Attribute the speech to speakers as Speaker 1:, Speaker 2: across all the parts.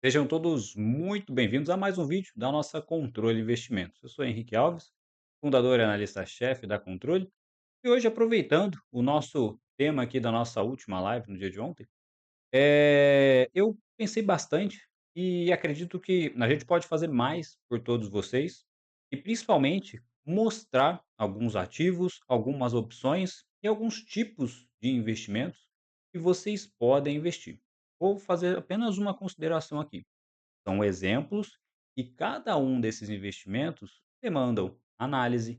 Speaker 1: Sejam todos muito bem-vindos a mais um vídeo da nossa Controle Investimentos. Eu sou Henrique Alves, fundador e analista-chefe da Controle, e hoje, aproveitando o nosso tema aqui da nossa última live no dia de ontem, eu pensei bastante e acredito que a gente pode fazer mais por todos vocês e, principalmente, mostrar alguns ativos, algumas opções e alguns tipos de investimentos que vocês podem investir. Vou fazer apenas uma consideração aqui. São exemplos e cada um desses investimentos demandam análise,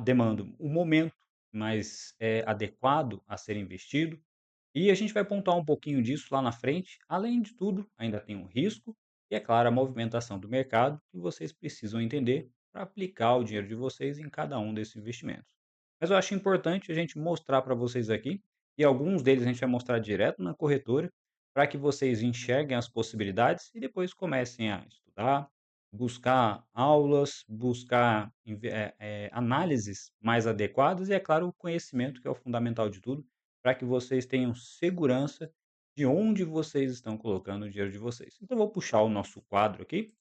Speaker 1: demandam o momento mais adequado a ser investido, e a gente vai pontuar um pouquinho disso lá na frente. Além de tudo, ainda tem um risco e, é claro, a movimentação do mercado que vocês precisam entender para aplicar o dinheiro de vocês em cada um desses investimentos. Mas eu acho importante a gente mostrar para vocês aqui, e alguns deles a gente vai mostrar direto na corretora, para que vocês enxerguem as possibilidades e depois comecem a estudar, buscar aulas, buscar análises mais adequadas e, é claro, o conhecimento, que é o fundamental de tudo, para que vocês tenham segurança de onde vocês estão colocando o dinheiro de vocês. Então, eu vou puxar o nosso quadro aqui.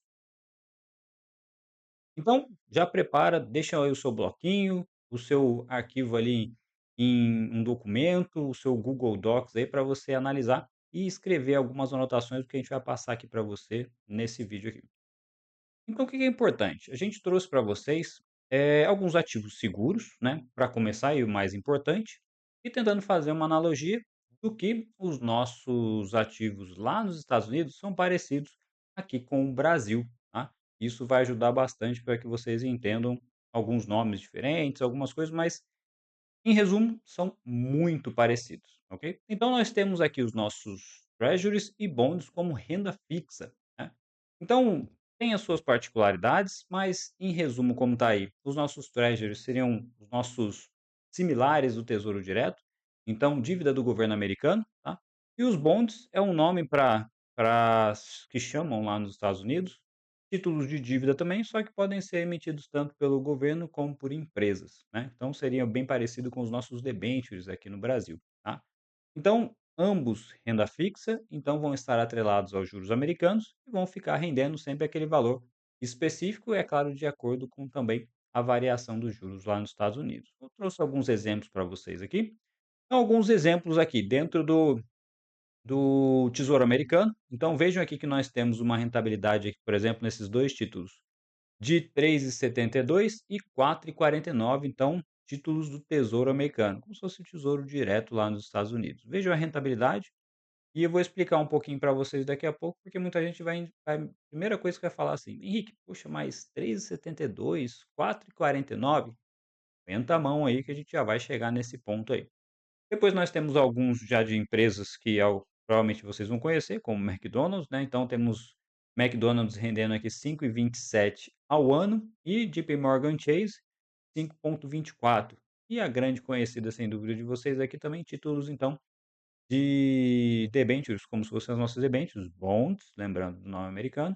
Speaker 1: Então, já prepara, deixa aí o seu bloquinho, o seu arquivo ali em um documento, o seu Google Docs aí para você analisar e escrever algumas anotações do que a gente vai passar aqui para você nesse vídeo aqui. Então, o que é importante? A gente trouxe para vocês alguns ativos seguros, né? Para começar, e o mais importante, e tentando fazer uma analogia do que os nossos ativos lá nos Estados Unidos são parecidos aqui com o Brasil, tá? Isso vai ajudar bastante para que vocês entendam alguns nomes diferentes, algumas coisas, mas em resumo, são muito parecidos, ok? Então nós temos aqui os nossos treasuries e bonds como renda fixa, né? Então tem as suas particularidades, mas em resumo, como está aí, os nossos treasuries seriam os nossos similares do Tesouro Direto, então dívida do governo americano, tá? E os bonds é um nome para que chamam lá nos Estados Unidos títulos de dívida também, só que podem ser emitidos tanto pelo governo como por empresas, né? Então seria bem parecido com os nossos debêntures aqui no Brasil, tá? Então, ambos renda fixa, então vão estar atrelados aos juros americanos e vão ficar rendendo sempre aquele valor específico, e é claro, de acordo com também a variação dos juros lá nos Estados Unidos. Eu trouxe alguns exemplos para vocês aqui. Então, alguns exemplos aqui dentro do Tesouro Americano. Então vejam aqui que nós temos uma rentabilidade aqui, por exemplo, nesses dois títulos de 3,72 e 4,49, então títulos do Tesouro Americano, como se fosse o Tesouro Direto lá nos Estados Unidos. Vejam a rentabilidade e eu vou explicar um pouquinho para vocês daqui a pouco, porque muita gente primeira coisa que vai falar assim: "Henrique, poxa, mas 3,72, 4,49". Aguenta a mão aí que a gente já vai chegar nesse ponto aí. Depois nós temos alguns já de empresas que provavelmente vocês vão conhecer, como McDonald's, né? Então temos McDonald's rendendo aqui 5,27 ao ano e JP Morgan Chase 5,24. E a grande conhecida, sem dúvida, de vocês aqui também, títulos então de debêntures, como se fossem as nossas debêntures, bonds, lembrando do nome americano,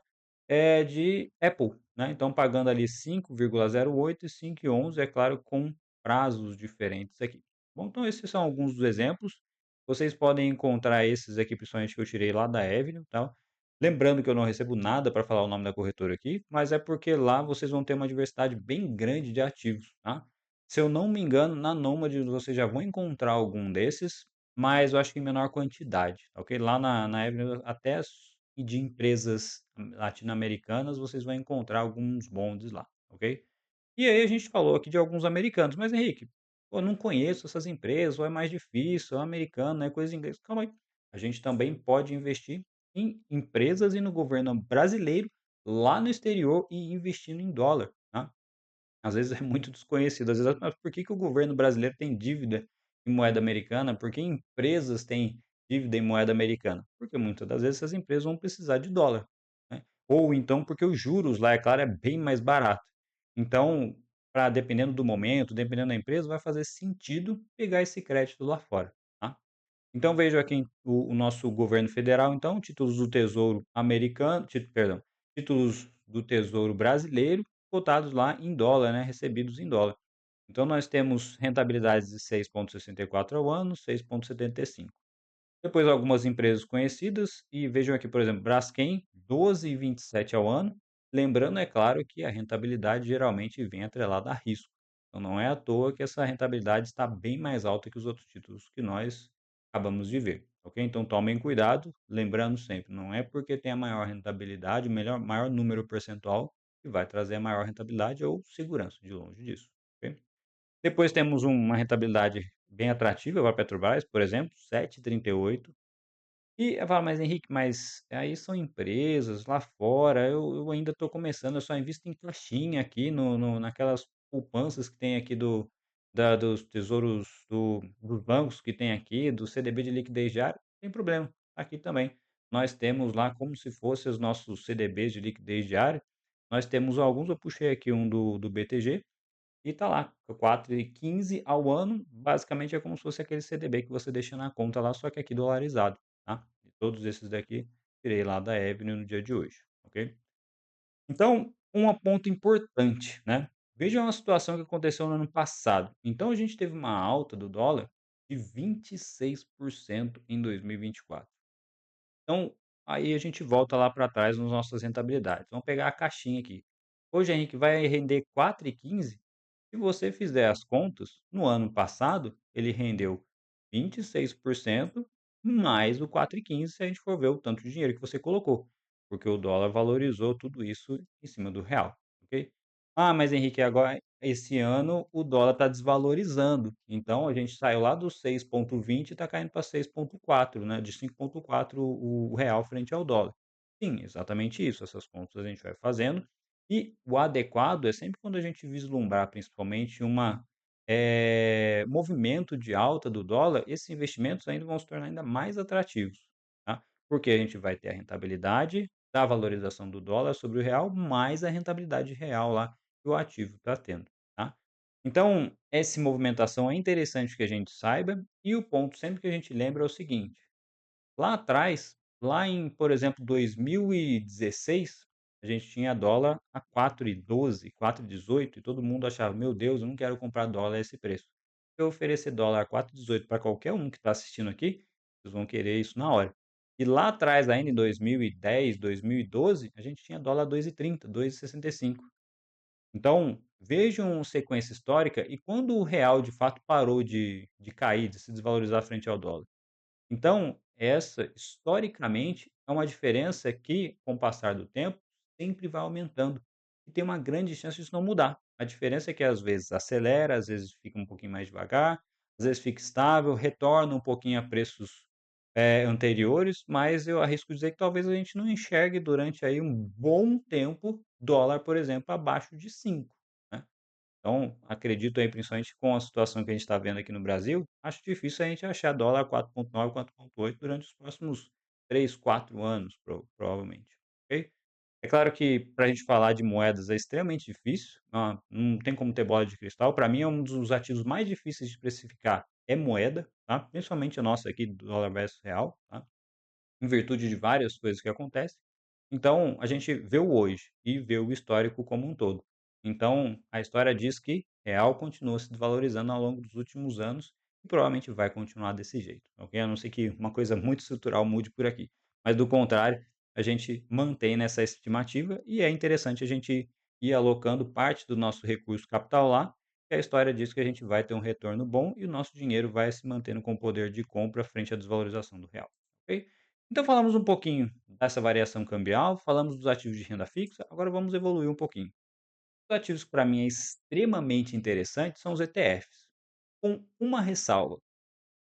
Speaker 1: de Apple, né? Então pagando ali 5,08 e 5,11, é claro, com prazos diferentes aqui. Bom, então esses são alguns dos exemplos. Vocês podem encontrar esses aqui, principalmente que eu tirei lá da Avenue, tá? Lembrando que eu não recebo nada para falar o nome da corretora aqui, mas é porque lá vocês vão ter uma diversidade bem grande de ativos, tá? Se eu não me engano, na Nomad vocês já vão encontrar algum desses, mas eu acho que em menor quantidade, tá ok? Lá na Avenue, até de empresas latino-americanas, vocês vão encontrar alguns bondes lá, ok? E aí a gente falou aqui de alguns americanos, mas Henrique, pô, eu não conheço essas empresas, ou é mais difícil, é americano, é coisa em inglês. Calma aí. A gente também pode investir em empresas e no governo brasileiro, lá no exterior e investindo em dólar, tá? Às vezes é muito desconhecido, às vezes, mas por que que o governo brasileiro tem dívida em moeda americana? Por que empresas têm dívida em moeda americana? Porque muitas das vezes essas empresas vão precisar de dólar, né? Ou então porque os juros lá, é claro, é bem mais barato. Então, dependendo do momento, dependendo da empresa, vai fazer sentido pegar esse crédito lá fora, tá? Então vejo aqui o nosso governo federal, então, títulos do Tesouro americano, perdão, títulos do Tesouro brasileiro, cotados lá em dólar, né, recebidos em dólar. Então nós temos rentabilidades de 6,64 ao ano, 6,75. Depois algumas empresas conhecidas e vejam aqui, por exemplo, Braskem, 12,27 ao ano. Lembrando, é claro, que a rentabilidade geralmente vem atrelada a risco. Então não é à toa que essa rentabilidade está bem mais alta que os outros títulos que nós acabamos de ver, ok? Então tomem cuidado, lembrando sempre, não é porque tem a maior rentabilidade, o maior número percentual que vai trazer a maior rentabilidade ou segurança, de longe disso, ok? Depois temos uma rentabilidade bem atrativa para a Petrobras, por exemplo, 7,38. E eu falo: "Mas Henrique, mas aí são empresas lá fora, eu ainda estou começando, eu só invisto em caixinha aqui no naquelas poupanças que tem aqui dos tesouros dos bancos que tem aqui, do CDB de liquidez diária", tem problema, aqui também. Nós temos lá como se fossem os nossos CDBs de liquidez diária, nós temos alguns, eu puxei aqui um do BTG, e tá lá, 4,15 ao ano, basicamente é como se fosse aquele CDB que você deixa na conta lá, só que aqui dolarizado, tá. E todos esses daqui, tirei lá da Avenue no dia de hoje, ok. Então, um ponto importante, né, veja uma situação que aconteceu no ano passado. Então a gente teve uma alta do dólar de 26% em 2024. Então, aí a gente volta lá para trás nas nossas rentabilidades. Vamos pegar a caixinha aqui. Hoje, Henrique, vai render 4,15. Se você fizer as contas, no ano passado ele rendeu 26% mais o 4,15 se a gente for ver o tanto de dinheiro que você colocou, porque o dólar valorizou tudo isso em cima do real, ok? Ah, mas Henrique, agora esse ano o dólar está desvalorizando, então a gente saiu lá do 6,20 e está caindo para 6,4, né? De 5,4 o real frente ao dólar. Sim, exatamente isso. Essas contas a gente vai fazendo e o adequado é sempre quando a gente vislumbrar, principalmente, movimento de alta do dólar, esses investimentos ainda vão se tornar ainda mais atrativos, tá? Porque a gente vai ter a rentabilidade da valorização do dólar sobre o real, mais a rentabilidade real lá que o ativo está tendo, tá? Então, essa movimentação é interessante que a gente saiba, e o ponto sempre que a gente lembra é o seguinte: lá atrás, lá em, por exemplo, 2016, a gente tinha dólar a 4,12, 4,18 e todo mundo achava: "Meu Deus, eu não quero comprar dólar a esse preço". Se eu oferecer dólar a 4,18 para qualquer um que está assistindo aqui, vocês vão querer isso na hora. E lá atrás, ainda em 2010, 2012, a gente tinha dólar a 2,30, 2,65. Então, vejam sequência histórica e quando o real de fato parou de cair, de se desvalorizar frente ao dólar. Então, essa, historicamente, é uma diferença que, com o passar do tempo, sempre vai aumentando. E tem uma grande chance disso não mudar. A diferença é que às vezes acelera, às vezes fica um pouquinho mais devagar, às vezes fica estável, retorna um pouquinho a preços anteriores, mas eu arrisco dizer que talvez a gente não enxergue durante aí um bom tempo dólar, por exemplo, abaixo de 5, né? Então, acredito aí, principalmente com a situação que a gente está vendo aqui no Brasil, acho difícil a gente achar dólar 4,9, 4,8 durante os próximos 3, 4 anos, provavelmente, ok? É claro que para a gente falar de moedas é extremamente difícil, não tem como ter bola de cristal. Para mim, é um dos ativos mais difíceis de precificar é moeda, tá? Principalmente a nossa aqui, do dólar versus real, tá? Em virtude de várias coisas que acontecem. Então, a gente vê o hoje e vê o histórico como um todo. Então, a história diz que real continua se desvalorizando ao longo dos últimos anos e provavelmente vai continuar desse jeito, ok? A não ser que uma coisa muito estrutural mude por aqui. Mas, do contrário, a gente mantém nessa estimativa e é interessante a gente ir alocando parte do nosso recurso capital lá, que a história diz que a gente vai ter um retorno bom e o nosso dinheiro vai se mantendo com poder de compra frente à desvalorização do real, ok? Então falamos um pouquinho dessa variação cambial, falamos dos ativos de renda fixa, agora vamos evoluir um pouquinho. Os ativos que para mim é extremamente interessante são os ETFs, com uma ressalva.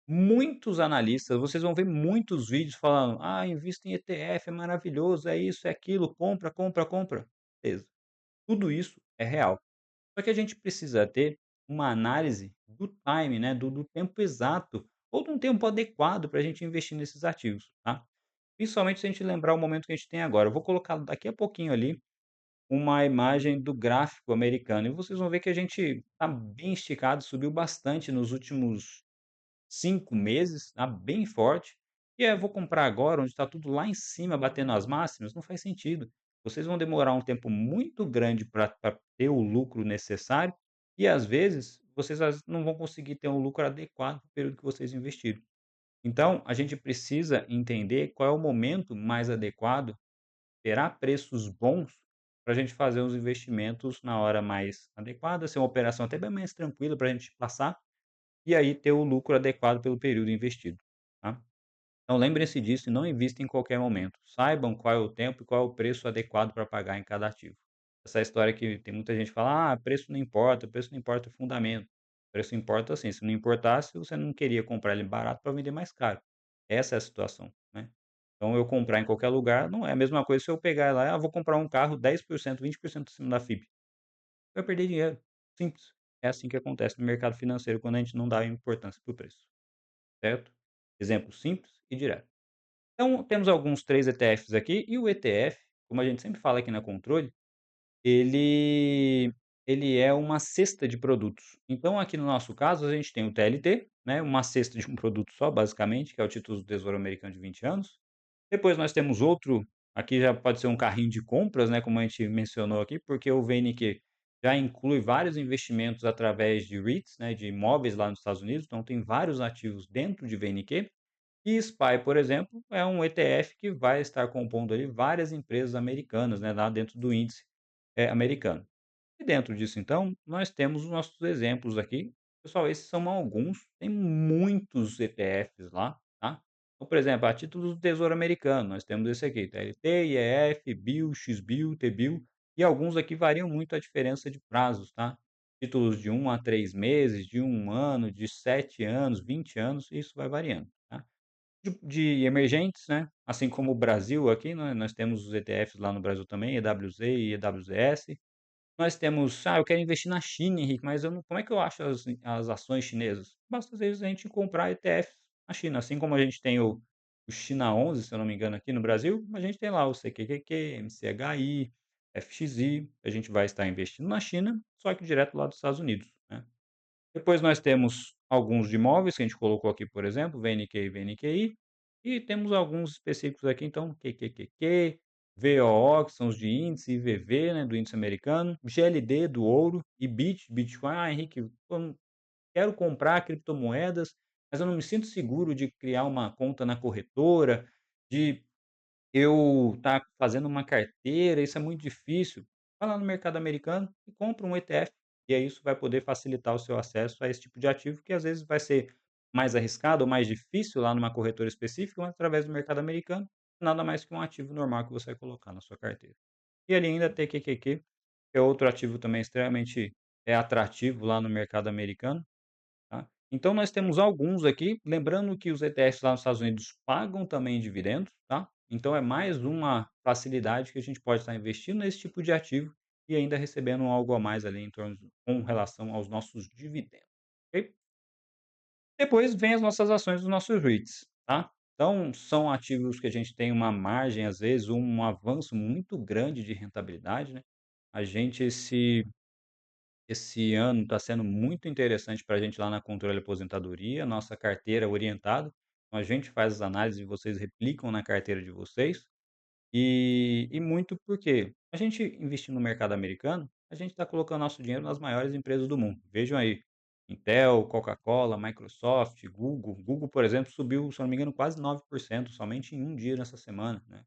Speaker 1: Muitos analistas, vocês vão ver muitos vídeos falando: "Ah, invista em ETF, é maravilhoso, é isso, é aquilo, compra, compra, compra". Beleza, tudo isso é real. Só que a gente precisa ter uma análise do time, né, do tempo exato, ou de um tempo adequado para a gente investir nesses ativos, tá? Principalmente se a gente lembrar o momento que a gente tem agora. Eu vou colocar daqui a pouquinho ali uma imagem do gráfico americano e vocês vão ver que a gente está bem esticado, subiu bastante nos últimos 5 meses, tá bem forte. E aí eu vou comprar agora, onde está tudo lá em cima batendo as máximas, não faz sentido. Vocês vão demorar um tempo muito grande para ter o lucro necessário e às vezes vocês não vão conseguir ter um lucro adequado para o período que vocês investiram. Então, a gente precisa entender qual é o momento mais adequado, esperar preços bons para a gente fazer os investimentos na hora mais adequada, ser uma operação até bem mais tranquila para a gente passar, e aí ter o lucro adequado pelo período investido, tá. Então lembrem-se disso e não invistam em qualquer momento. Saibam qual é o tempo e qual é o preço adequado para pagar em cada ativo. Essa história que tem muita gente que fala: "Ah, preço não importa, é fundamento". Preço importa sim, se não importasse, você não queria comprar ele barato para vender mais caro. Essa é a situação, né. Então eu comprar em qualquer lugar não é a mesma coisa se eu pegar lá: "Ah, vou comprar um carro 10%, 20% acima da FIP". Vai perder dinheiro, simples. É assim que acontece no mercado financeiro quando a gente não dá importância para o preço, certo? Exemplo simples e direto. Então, temos alguns 3 ETFs aqui, e o ETF, como a gente sempre fala aqui na Controle, ele ele é uma cesta de produtos. Então, aqui no nosso caso, a gente tem o TLT, né, uma cesta de um produto só, basicamente, que é o título do Tesouro Americano de 20 anos. Depois nós temos outro, aqui já pode ser um carrinho de compras, né, como a gente mencionou aqui, porque o VNQ já inclui vários investimentos através de REITs, né, de imóveis lá nos Estados Unidos, então tem vários ativos dentro de VNQ. E SPY, por exemplo, é um ETF que vai estar compondo ali várias empresas americanas, né, lá dentro do índice, americano. E dentro disso, então, nós temos os nossos exemplos aqui. Pessoal, esses são alguns, tem muitos ETFs lá, tá? Então, por exemplo, a título do Tesouro Americano, nós temos esse aqui, TLT, IEF, BIL, XBIL, TBIL, e alguns aqui variam muito a diferença de prazos, tá? Títulos de 1 a 3 meses, de 1 ano, de 7 anos, 20 anos, isso vai variando, tá? De emergentes, né, assim como o Brasil aqui, né, nós temos os ETFs lá no Brasil também, EWZ e EWZS. Nós temos: "Ah, eu quero investir na China, Henrique, mas eu não como é que eu acho as ações chinesas?". Basta às vezes a gente comprar ETFs na China, assim como a gente tem o China 11, se eu não me engano, aqui no Brasil, a gente tem lá o CQQQ, MCHI, FXI, a gente vai estar investindo na China, só que direto lá dos Estados Unidos, né. Depois nós temos alguns de imóveis que a gente colocou aqui, por exemplo, VNQ e VNQI, e temos alguns específicos aqui, então, QQQQ, VOO, que são os de índice, IVV, né, do índice americano, GLD do ouro e Bitcoin. Ah, Henrique, eu não quero comprar criptomoedas, mas eu não me sinto seguro de criar uma conta na corretora, de eu estar fazendo uma carteira, isso é muito difícil. Vai lá no mercado americano e compra um ETF, e aí isso vai poder facilitar o seu acesso a esse tipo de ativo, que às vezes vai ser mais arriscado ou mais difícil lá numa corretora específica, mas através do mercado americano, nada mais que um ativo normal que você vai colocar na sua carteira. E ali ainda tem QQQ, que é outro ativo também extremamente atrativo lá no mercado americano. Tá? Então nós temos alguns aqui, lembrando que os ETFs lá nos Estados Unidos pagam também dividendos, tá? Então é mais uma facilidade que a gente pode estar investindo nesse tipo de ativo e ainda recebendo algo a mais ali em torno com relação aos nossos dividendos, ok? Depois vem as nossas ações dos nossos REITs, tá? Então são ativos que a gente tem uma margem, às vezes, um avanço muito grande de rentabilidade, né? A gente esse ano está sendo muito interessante para a gente lá na Controle Aposentadoria, nossa carteira orientada. Então a gente faz as análises e vocês replicam na carteira de vocês. E muito porque a gente investindo no mercado americano, a gente está colocando nosso dinheiro nas maiores empresas do mundo. Vejam aí, Intel, Coca-Cola, Microsoft, Google. Google, por exemplo, subiu, se eu não me engano, quase 9% somente em um dia nessa semana, né?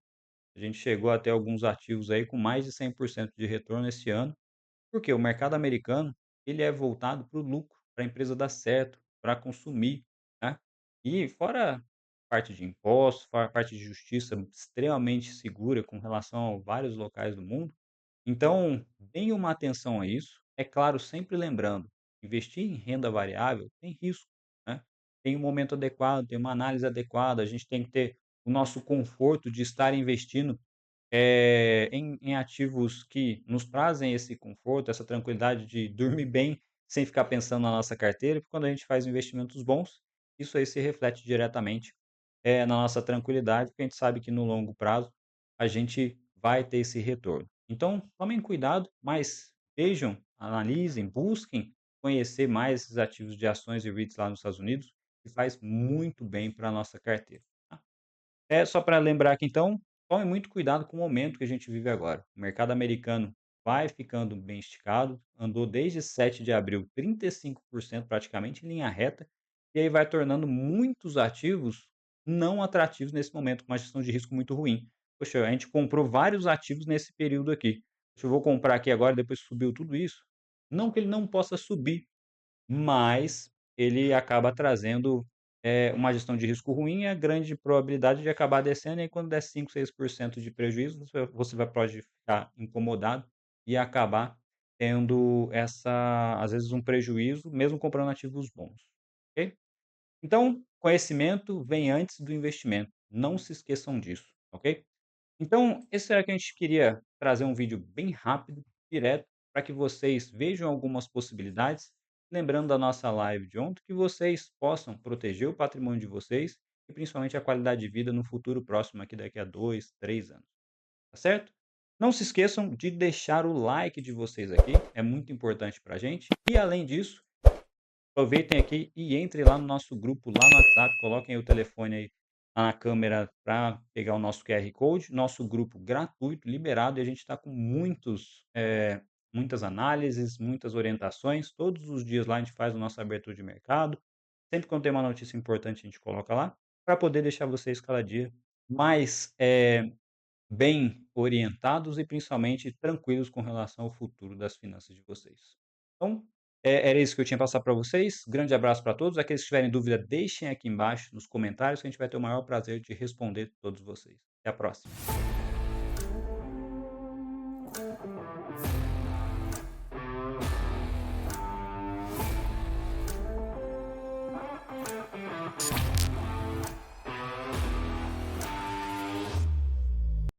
Speaker 1: A gente chegou até alguns ativos aí com mais de 100% de retorno esse ano porque o mercado americano, ele é voltado para o lucro, para a empresa dar certo, para consumir, né. E fora parte de impostos, fora parte de justiça extremamente segura com relação a vários locais do mundo, então deem uma atenção a isso. É claro, sempre lembrando, investir em renda variável tem risco, né. Tem um momento adequado, tem uma análise adequada, a gente tem que ter o nosso conforto de estar investindo em ativos que nos trazem esse conforto, essa tranquilidade de dormir bem, sem ficar pensando na nossa carteira, porque quando a gente faz investimentos bons, isso aí se reflete diretamente, na nossa tranquilidade, porque a gente sabe que no longo prazo a gente vai ter esse retorno. Então, tomem cuidado, mas vejam, analisem, busquem conhecer mais esses ativos de ações e REITs lá nos Estados Unidos, que faz muito bem para a nossa carteira, tá? É, só para lembrar aqui então, tome muito cuidado com o momento que a gente vive agora. O mercado americano vai ficando bem esticado, andou desde 7 de abril 35% praticamente em linha reta, e aí vai tornando muitos ativos não atrativos nesse momento, com uma gestão de risco muito ruim. Poxa, a gente comprou vários ativos nesse período aqui. Se eu vou comprar aqui agora, depois que subiu tudo isso, não que ele não possa subir, mas ele acaba trazendo, uma gestão de risco ruim e a grande probabilidade de acabar descendo, e aí quando der 5, 6% de prejuízo, pode ficar incomodado e acabar tendo às vezes, um prejuízo, mesmo comprando ativos bons, ok? Então, conhecimento vem antes do investimento, não se esqueçam disso, ok? Então, esse era que a gente queria trazer um vídeo bem rápido, direto, para que vocês vejam algumas possibilidades, lembrando da nossa live de ontem, que vocês possam proteger o patrimônio de vocês e principalmente a qualidade de vida no futuro próximo, aqui daqui a 2, 3 anos, tá certo? Não se esqueçam de deixar o like de vocês aqui, é muito importante para a gente. E além disso, aproveitem aqui e entrem lá no nosso grupo, lá no WhatsApp, coloquem o telefone aí na câmera para pegar o nosso QR Code, nosso grupo gratuito, liberado, e a gente está com muitas análises, muitas orientações, todos os dias lá a gente faz a nossa abertura de mercado, sempre quando tem uma notícia importante a gente coloca lá, para poder deixar vocês cada dia mais bem orientados e principalmente tranquilos com relação ao futuro das finanças de vocês. Então, era isso que eu tinha para passar para vocês. Grande abraço para todos. Aqueles que tiverem dúvida, deixem aqui embaixo nos comentários que a gente vai ter o maior prazer de responder todos vocês. Até a próxima.